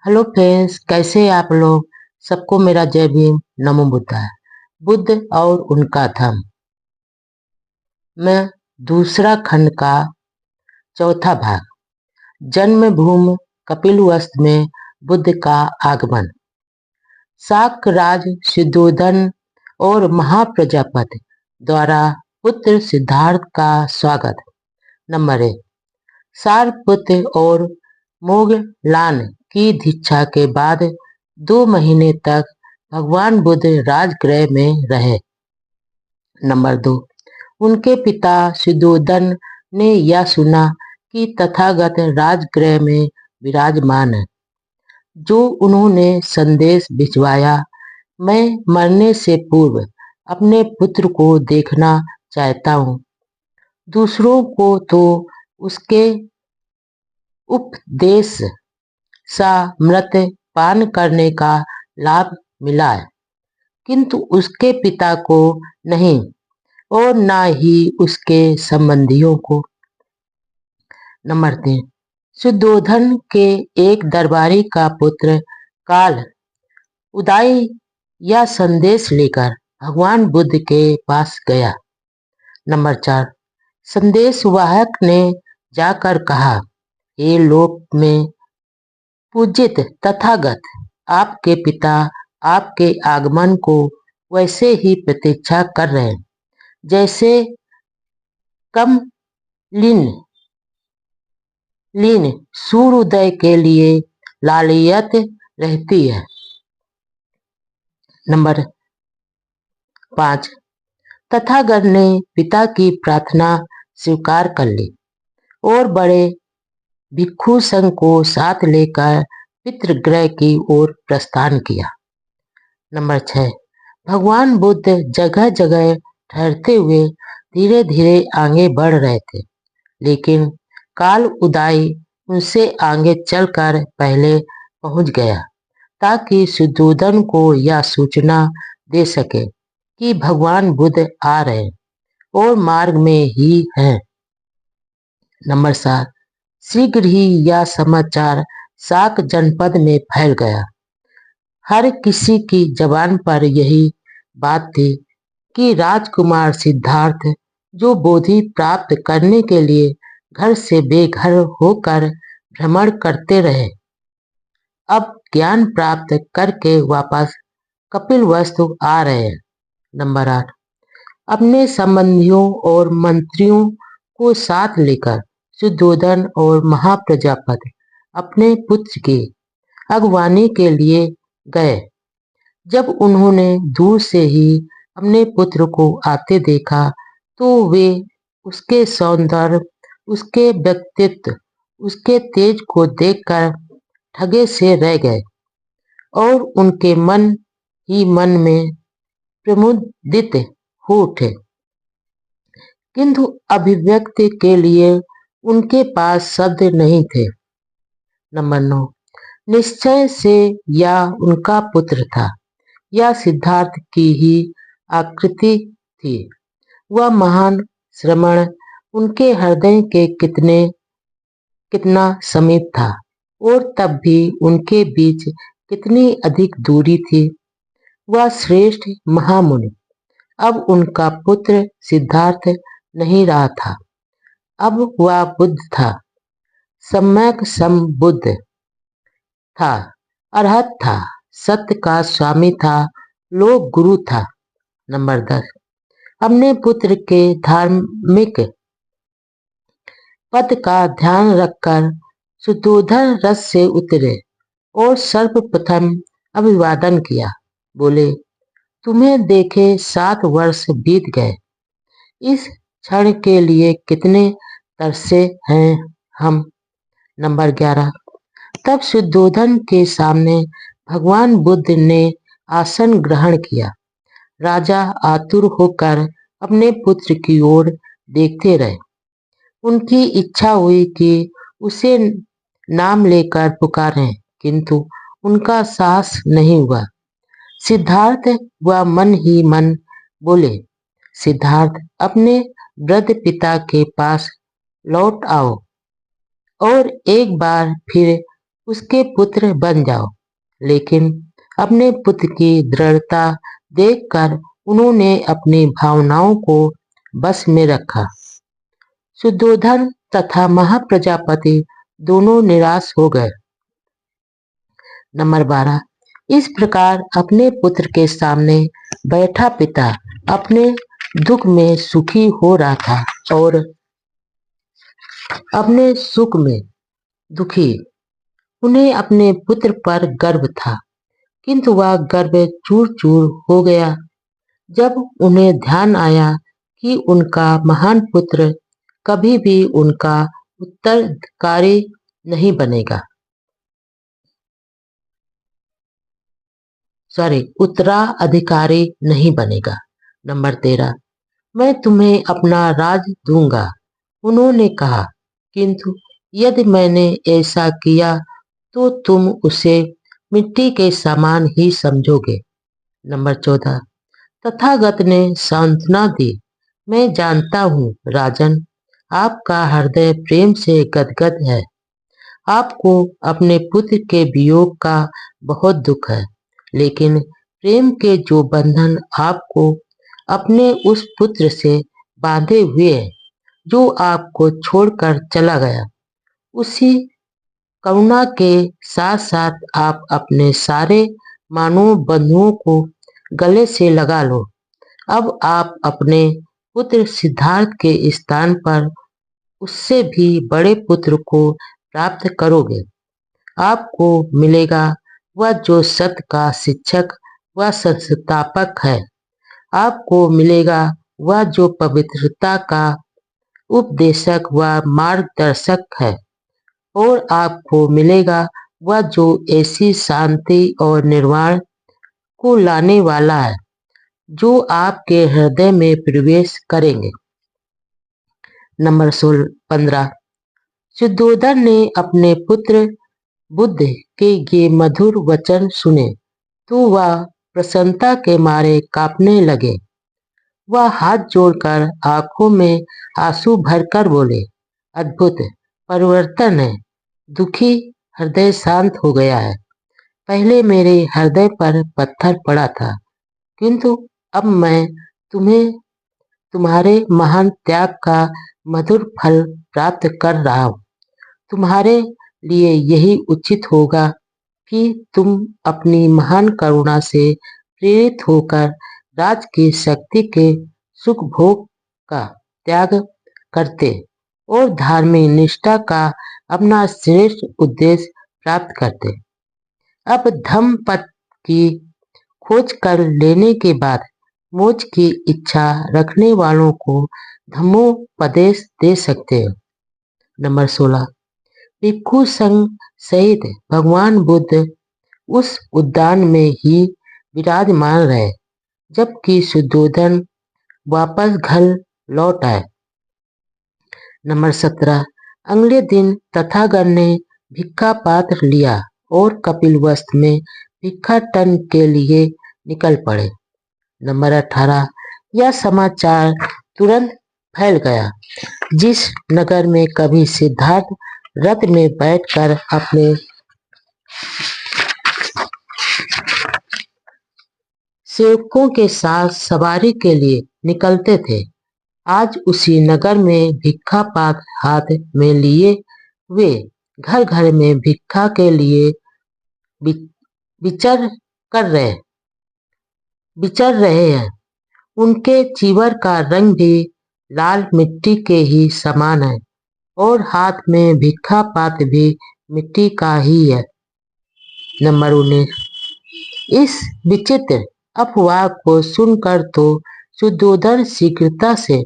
Hello friends, कैसे हैं आप लोग। सबको मेरा जय भीम, नमो बुद्धाय। बुद्ध और उनका धर्म में दूसरा खंड का चौथा भाग। जन्मभूमि कपिलवस्तु में बुद्ध का आगमन। शाक राज शुद्धोधन और महाप्रजापति द्वारा पुत्र सिद्धार्थ का स्वागत। नंबर 1। सारपुत्र और मोगलान की दीक्षा के बाद 2 महीने तक भगवान बुद्ध राजगृह में रहे। नंबर 2। उनके पिता शुद्धोधन ने यह सुना कि तथागत राजगृह में विराजमान है, जो उन्होंने संदेश भिजवाया। मैं मरने से पूर्व अपने पुत्र को देखना चाहता हूँ। दूसरों को तो उसके उपदेश सा मृत पान करने का लाभ मिला है, किंतु उसके पिता को नहीं और न ही उसके संबंधियों को। नंबर 3। शुद्धोधन के एक दरबारी का पुत्र काल उदाई यह संदेश लेकर भगवान बुद्ध के पास गया। नंबर 4। संदेशवाहक ने जाकर कहा, हे लोक में पूजित तथागत, आपके पिता आपके आगमन को वैसे ही प्रतीक्षा कर रहे हैं जैसे कमलिन सूर्योदय के लिए लालियत रहती है। नंबर 5। तथागत ने पिता की प्रार्थना स्वीकार कर ली और बड़े भिक्षु संघ को साथ लेकर पितृगृह की ओर प्रस्थान किया। नंबर 6। भगवान बुद्ध जगह जगह ठहरते हुए धीरे धीरे आगे बढ़ रहे थे, लेकिन काल उदाई उनसे आगे चलकर पहले पहुंच गया, ताकि शुद्धोधन को यह सूचना दे सके कि भगवान बुद्ध आ रहे और मार्ग में ही हैं। नंबर 7। शीघ्र ही यह समाचार शाक जनपद में फैल गया। हर किसी की जबान पर यही बात थी कि राजकुमार सिद्धार्थ, जो बोधि प्राप्त करने के लिए घर से बेघर होकर भ्रमण करते रहे, अब ज्ञान प्राप्त करके वापस कपिलवस्तु आ रहे हैं। नंबर 8। अपने संबंधियों और मंत्रियों को साथ लेकर शुद्धोधन और महाप्रजापति अपने पुत्र की अगवानी के लिए गए। जब उन्होंने दूर से ही अपने पुत्र को आते देखा, तो वे उसके सौंदर्य, उसके व्यक्तित्व, उसके तेज को देखकर ठगे से रह गए और उनके मन ही मन में प्रमुदित हो उठे, किंतु अभिव्यक्ति के लिए उनके पास शब्द नहीं थे। नंबर 9। निश्चय से यह उनका पुत्र था। यह सिद्धार्थ की ही आकृति थी। वह महान श्रमण उनके हृदय के कितना समीप था, और तब भी उनके बीच कितनी अधिक दूरी थी। वह श्रेष्ठ महामुनि अब उनका पुत्र सिद्धार्थ नहीं रहा था। अब वह बुद्ध था, सम्यक संबुद्ध था, अरहत था, सत्य का स्वामी था, लोक गुरु था। नंबर 10। अपने पुत्र के धार्मिक पद का ध्यान रखकर शुद्धोधन रथ से उतरे और सर्वप्रथम अभिवादन किया। बोले, तुम्हें देखे 7 वर्ष बीत गए। इस क्षण के लिए कितने तरसे हैं हम। नंबर 11। तब शुद्धोधन के सामने भगवान बुद्ध ने आसन ग्रहण किया। राजा आतुर होकर अपने पुत्र की ओर देखते रहे। उनकी इच्छा हुई कि उसे नाम लेकर पुकारें, किंतु उनका साहस नहीं हुआ। सिद्धार्थ वह मन ही मन बोले, सिद्धार्थ, अपने वृद्ध पिता के पास लौट आओ और एक बार फिर उसके पुत्र बन जाओ। लेकिन अपने पुत्र की दृढ़ता देखकर उन्होंने अपनी भावनाओं को बस में रखा। शुद्धोधन तथा महाप्रजापति दोनों निराश हो गए। नंबर 12। इस प्रकार अपने पुत्र के सामने बैठा पिता अपने दुख में सुखी हो रहा था और अपने सुख में दुखी। उन्हें अपने पुत्र पर गर्व था, किंतु वह गर्व चूर चूर हो गया जब उन्हें ध्यान आया कि उनका महान पुत्र कभी भी उनका उत्तराधिकारी नहीं बनेगा। उत्तराधिकारी नहीं बनेगा। नंबर 13। मैं तुम्हें अपना राज दूंगा, उन्होंने कहा, किंतु यदि मैंने ऐसा किया तो तुम उसे मिट्टी के समान ही समझोगे। नंबर 14। तथागत ने सांत्वना दी, मैं जानता हूँ राजन, आपका हृदय प्रेम से गदगद है। आपको अपने पुत्र के वियोग का बहुत दुख है, लेकिन प्रेम के जो बंधन आपको अपने उस पुत्र से बांधे हुए हैं, जो आपको छोड़कर चला गया, उसी करुणा के साथ साथ आप अपने सारे मानव बंधुओं को गले से लगा लो। अब आप अपने पुत्र सिद्धार्थ के स्थान पर उससे भी बड़े पुत्र को प्राप्त करोगे। आपको मिलेगा वह जो सत्य का शिक्षक व संस्थापक है। आपको मिलेगा वह जो पवित्रता का उपदेशक व मार्गदर्शक है, और आपको मिलेगा वह जो ऐसी शांति और निर्वाण को लाने वाला है जो आपके हृदय में प्रवेश करेंगे। नंबर 15। शुद्धोधन ने अपने पुत्र बुद्ध के ये मधुर वचन सुने तो वह प्रसन्नता के मारे कांपने लगे। वह हाथ जोड़कर आंखों में आंसू भरकर बोले, अद्भुत परिवर्तन है। दुखी हृदय शांत हो गया है। पहले मेरे हृदय पर पत्थर पड़ा था, किंतु अब मैं तुम्हें तुम्हारे महान त्याग का मधुर फल प्राप्त कर रहा हूँ। तुम्हारे लिए यही उचित होगा कि तुम अपनी महान करुणा से प्रेरित होकर राज की शक्ति के सुख भोग का त्याग करते और धार्मिक निष्ठा का अपना श्रेष्ठ उद्देश्य प्राप्त करते। अब धम्म पद की खोज कर लेने के बाद मोक्ष की इच्छा रखने वालों को धम्मोपदेश दे सकते हैं। नंबर 16। भिक्षु संघ सहित भगवान बुद्ध उस उद्यान में ही विराजमान रहे, जबकि शुद्धोधन वापस घर लौट आए। नंबर 17। अगले दिन तथागत ने भिक्षा पात्र लिया और कपिलवस्तु में भिक्षाटन के लिए निकल पड़े। नंबर 18। यह समाचार तुरंत फैल गया। जिस नगर में कभी सिद्धार्थ रथ में बैठकर अपने सेवकों के साथ सवारी के लिए निकलते थे, आज उसी नगर में भिक्षा पात्र हाथ में लिए हुए घर घर में भिक्षा के लिए विचर रहे हैं। उनके चीवर का रंग भी लाल मिट्टी के ही समान है और हाथ में भिक्षा पात्र भी मिट्टी का ही है। नंबर 19। इस विचित्र अफवाह को सुनकर तो शुद्धोधन शीघ्रता से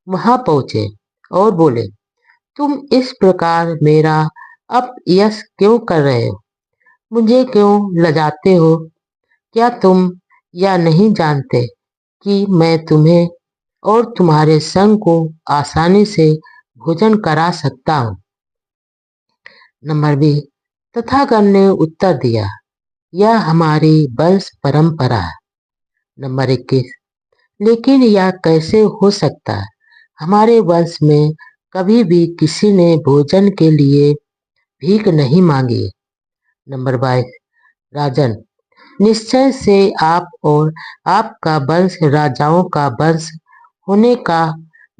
वहां पहुंचे और बोले, तुम इस प्रकार मेरा अपयश क्यों कर रहे हो? मुझे क्यों लजाते हो? क्या तुम यह नहीं जानते कि मैं तुम्हें और तुम्हारे संग को आसानी से भोजन करा सकता हूँ? नंबर 20। तथागत ने उत्तर दिया, यह हमारी वंश परंपरा है। नंबर 21। लेकिन यह कैसे हो सकता है? हमारे वंश में कभी भी किसी ने भोजन के लिए भीख नहीं मांगी। नंबर 22। राजन, निश्चय से आप और आपका वंश राजाओं का वंश होने का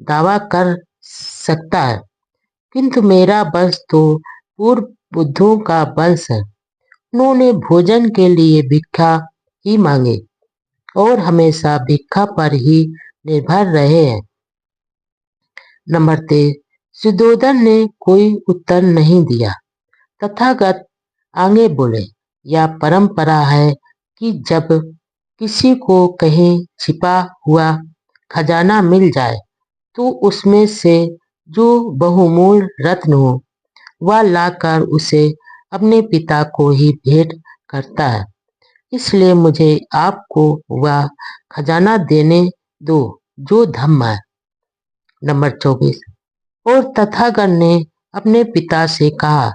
दावा कर सकता है, किंतु मेरा वंश तो पूर्व बुद्धों का वंश है। उन्होंने भोजन के लिए भिक्षा ही मांगे और हमेशा भिक्षा पर ही निर्भर रहे हैं। नंबर 23। सुद्धोधन ने कोई उत्तर नहीं दिया। तथागत आगे बोले, यह परंपरा है कि जब किसी को कहीं छिपा हुआ खजाना मिल जाए तो उसमें से जो बहुमूल्य रत्न हो वह लाकर उसे अपने पिता को ही भेंट करता है। इसलिए मुझे आपको वह खजाना देने दो जो धम्म है। नंबर 24। और तथागत ने अपने पिता से कहा,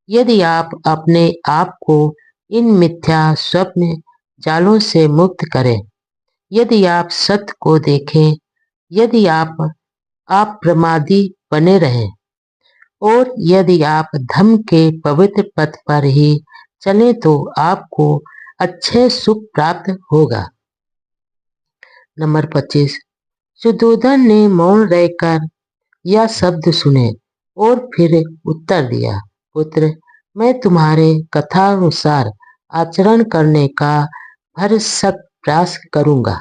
यदि आप अपने आप को इन मिथ्या स्वप्न जालों से मुक्त करें, यदि आप सत्य को देखें, यदि आप प्रमादी बने रहें और यदि आप धम्म के पवित्र पथ पर ही चलें तो आपको अच्छे सुख प्राप्त होगा। नंबर 25। सुद्धोधन ने मौन रहकर यह शब्द सुने और फिर उत्तर दिया, पुत्र, मैं तुम्हारे कथानुसार आचरण करने का भरसक प्रयास करूंगा।